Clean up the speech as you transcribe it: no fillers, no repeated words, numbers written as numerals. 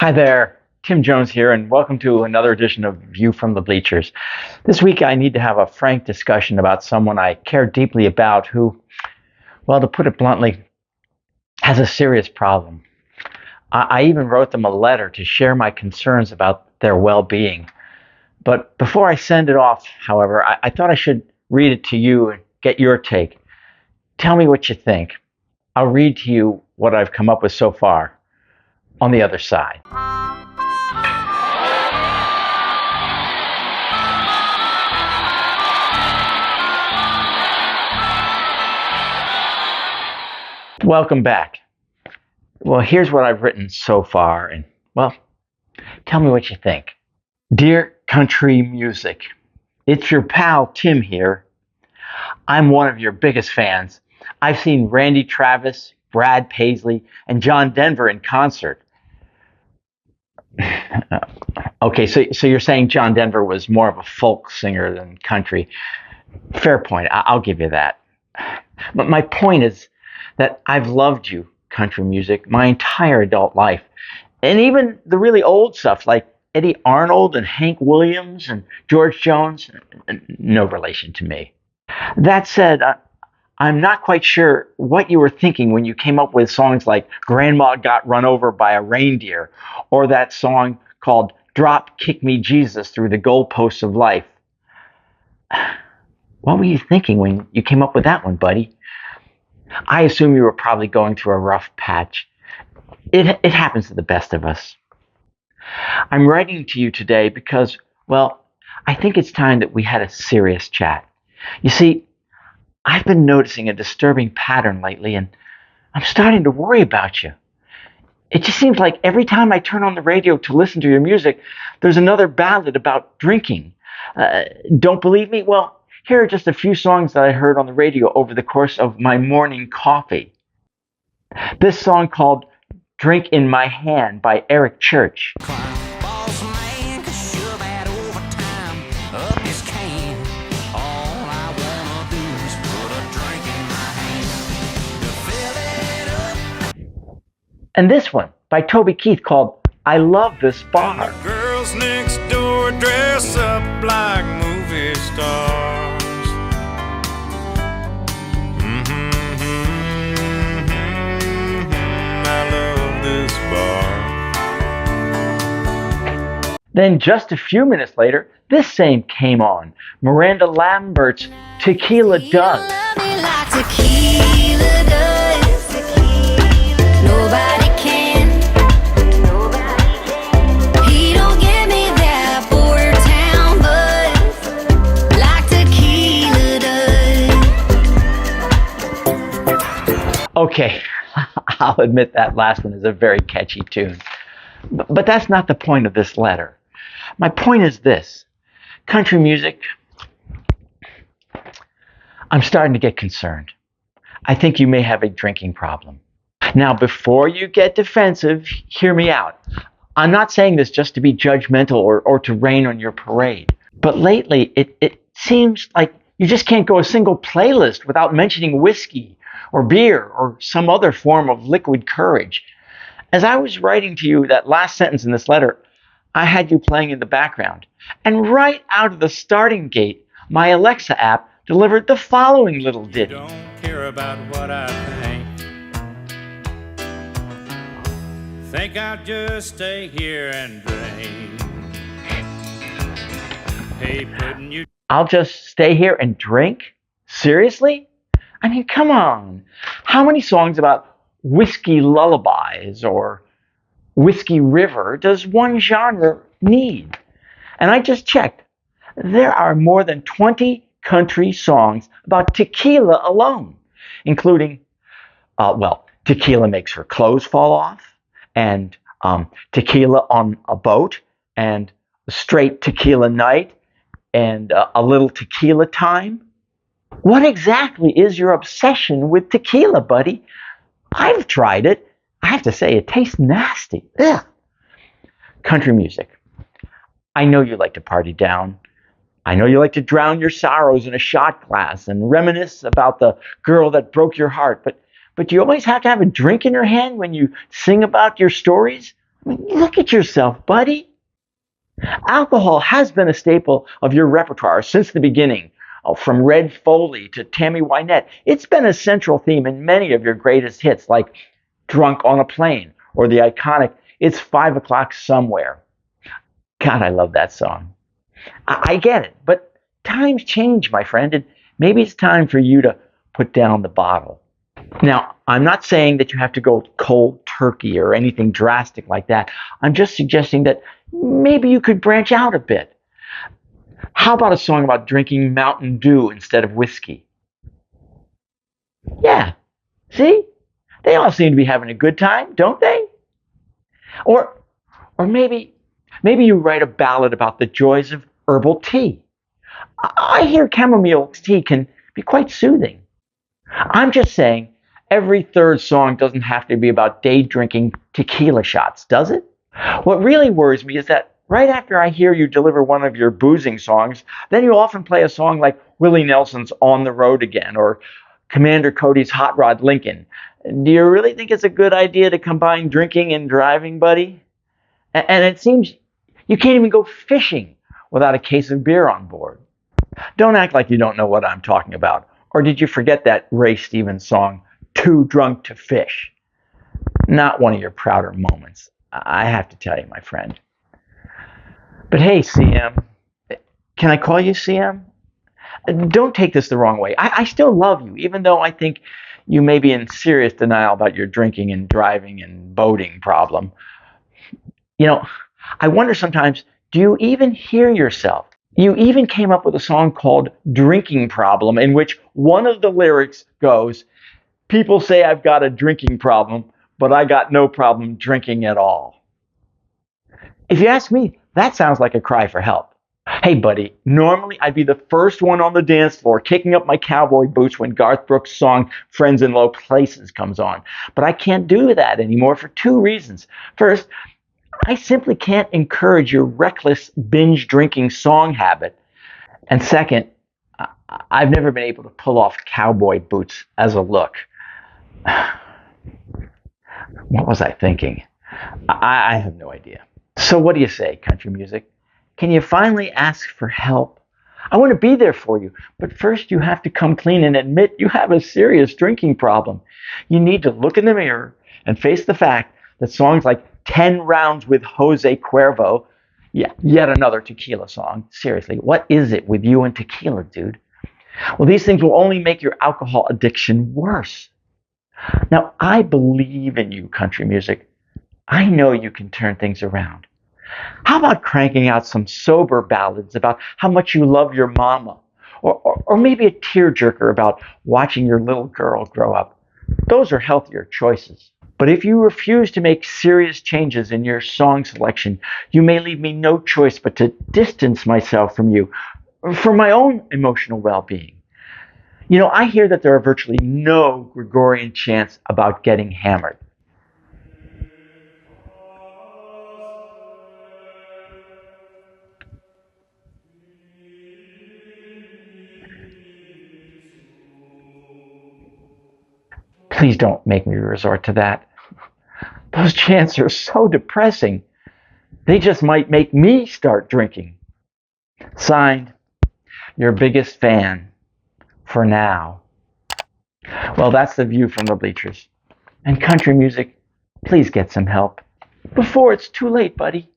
Hi there, Tim Jones here, and welcome to another edition of View from the Bleachers. This week I need to have a frank discussion about someone I care deeply about who, well, to put it bluntly, has a serious problem. I even wrote them a letter to share my concerns about their well-being. But before I send it off, however, I thought I should read it to you and get your take. Tell me what you think. I'll read to you what I've come up with so far on the other side. Welcome back. Well, here's what I've written so far, and well, tell me what you think. Dear country music, it's your pal Tim here. I'm one of your biggest fans. I've seen Randy Travis, Brad Paisley, and John Denver in concert. Okay, so you're saying John Denver was more of a folk singer than country. Fair point. I'll give you that. But my point is that I've loved you, country music, my entire adult life. And even the really old stuff like Eddie Arnold and Hank Williams and George Jones, no relation to me. That said, I'm not quite sure what you were thinking when you came up with songs like Grandma Got Run Over by a Reindeer or that song called Drop Kick Me Jesus Through the Goalposts of Life. What were you thinking when you came up with that one, buddy? I assume you were probably going through a rough patch. It happens to the best of us. I'm writing to you today because, well, I think it's time that we had a serious chat. You see, I've been noticing a disturbing pattern lately, and I'm starting to worry about you. It just seems like every time I turn on the radio to listen to your music, there's another ballad about drinking. Don't believe me? Well, here are just a few songs that I heard on the radio over the course of my morning coffee. This song called Drink in My Hand by Eric Church. And this one by Toby Keith called I Love This Bar. The girls next door dress up like movie stars. I love this bar. Then just a few minutes later, this same came on. Miranda Lambert's Tequila Does. Nobody can. He don't get me that border town buzz like tequila does. Okay, I'll admit that last one is a very catchy tune. But that's not the point of this letter. My point is this. Country music, I'm starting to get concerned. I think you may have a drinking problem. Now, before you get defensive, hear me out. I'm not saying this just to be judgmental or to rain on your parade. But lately, it seems like you just can't go a single playlist without mentioning whiskey or beer or some other form of liquid courage. As I was writing to you that last sentence in this letter, I had you playing in the background. And right out of the starting gate, my Alexa app delivered the following little ditty. Don't care about what I think I'll just stay here and drink. Hey, putting you. I'll just stay here and drink? Seriously? I mean, come on. How many songs about whiskey lullabies or whiskey river does one genre need? And I just checked. There are more than 20 country songs about tequila alone, including, Tequila Makes Her Clothes Fall Off, and Tequila on a Boat, and Straight Tequila Night, and A Little Tequila Time. What exactly is your obsession with tequila, buddy? I've tried it. I have to say, it tastes nasty. Ugh. Country music. I know you like to party down. I know you like to drown your sorrows in a shot glass and reminisce about the girl that broke your heart, but you always have to have a drink in your hand when you sing about your stories? I mean, look at yourself, buddy. Alcohol has been a staple of your repertoire since the beginning. Oh, from Red Foley to Tammy Wynette, it's been a central theme in many of your greatest hits, like Drunk on a Plane or the iconic It's 5 O'Clock Somewhere. God, I love that song. I get it, but times change, my friend, and maybe it's time for you to put down the bottle. Now, I'm not saying that you have to go cold turkey or anything drastic like that. I'm just suggesting that maybe you could branch out a bit. How about a song about drinking Mountain Dew instead of whiskey? Yeah, see? They all seem to be having a good time, don't they? Or or maybe you write a ballad about the joys of herbal tea. I hear chamomile tea can be quite soothing. I'm just saying, every third song doesn't have to be about day drinking tequila shots, does it? What really worries me is that right after I hear you deliver one of your boozing songs, then you often play a song like Willie Nelson's On the Road Again or Commander Cody's Hot Rod Lincoln. Do you really think it's a good idea to combine drinking and driving, buddy? And it seems you can't even go fishing without a case of beer on board. Don't act like you don't know what I'm talking about. Or did you forget that Ray Stevens song, Too Drunk to Fish? Not one of your prouder moments, I have to tell you, my friend. But hey, CM, can I call you CM? Don't take this the wrong way. I still love you, even though I think you may be in serious denial about your drinking and driving and boating problem. You know, I wonder sometimes, do you even hear yourself? You even came up with a song called Drinking Problem, in which one of the lyrics goes, people say I've got a drinking problem, but I got no problem drinking at all. If you ask me, that sounds like a cry for help. Hey, buddy, normally I'd be the first one on the dance floor kicking up my cowboy boots when Garth Brooks' song Friends in Low Places comes on. But I can't do that anymore for two reasons. First, I simply can't encourage your reckless binge drinking song habit. And second, I've never been able to pull off cowboy boots as a look. What was I thinking? I have no idea. So what do you say, country music? Can you finally ask for help? I want to be there for you, but first you have to come clean and admit you have a serious drinking problem. You need to look in the mirror and face the fact that songs like 10 Rounds with Jose Cuervo, yeah, yet another tequila song. Seriously, what is it with you and tequila, dude? Well, these things will only make your alcohol addiction worse. Now, I believe in you, country music. I know you can turn things around. How about cranking out some sober ballads about how much you love your mama? Or maybe a tearjerker about watching your little girl grow up. Those are healthier choices. But if you refuse to make serious changes in your song selection, you may leave me no choice but to distance myself from you for my own emotional well-being. You know, I hear that there are virtually no Gregorian chants about getting hammered. Please don't make me resort to that. Those chants are so depressing. They just might make me start drinking. Signed, your biggest fan, for now. Well, that's the view from the bleachers. And country music, please get some help before it's too late, buddy.